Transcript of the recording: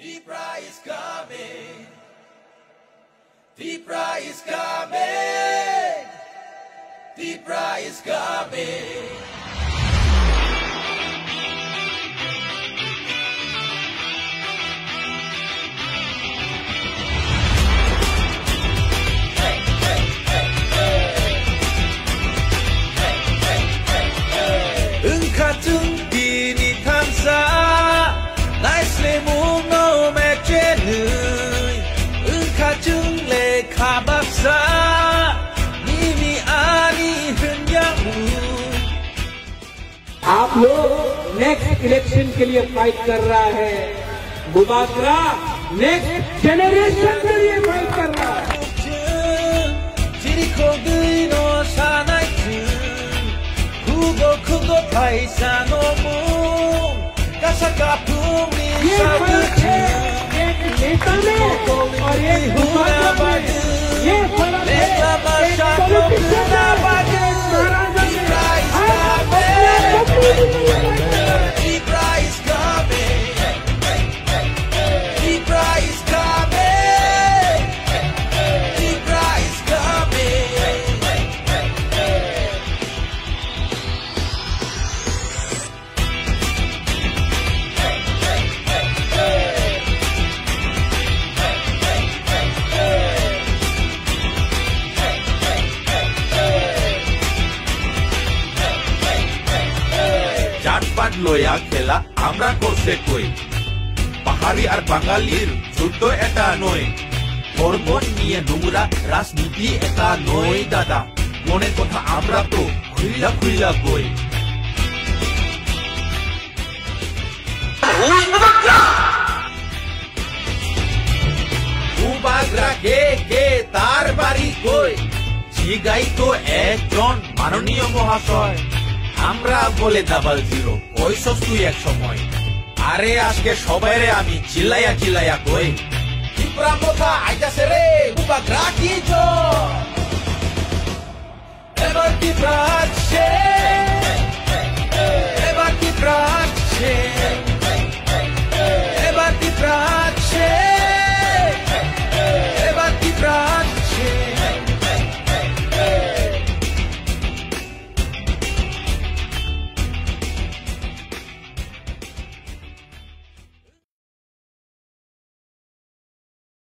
Deepra is coming. Deepra is coming. Deepra is coming. Engkau dini tansa, nicely move no majenui. Engkau le kabasa, nimi ani henyamu. आप लोग next election के लिए fight कर रहा है, मुबाकरा next generation के लिए फाइट कर रहा है। ये फर्क है एक नेता में और एक मुबाकरा में। ये फर्क है एक पॉलिटिशियन লয়া খেলা আমরা করছে কই পাহাড়ি আর বাঙালির যুদ্ধ এটা নয় ধর্ম নিয়ে নোংরা রাজনীতি এটা নয় দাদা মনের কথা আমরা তো খুইলা খুইলা কই মুবাকরা কে তার বাড়ি কই জিগাই তো একজন মাননীয় মহাশয় আমরা বলে ডাবল জিরো কইছস তুই এক সময় আরে আজকে সবাইরে আমি চিল্লাইয়া চিল্লাইয়া কই ত্রিপুরা মোথা আইতাছে রে মুবাকরা কি জয় এবার ত্রিপুরা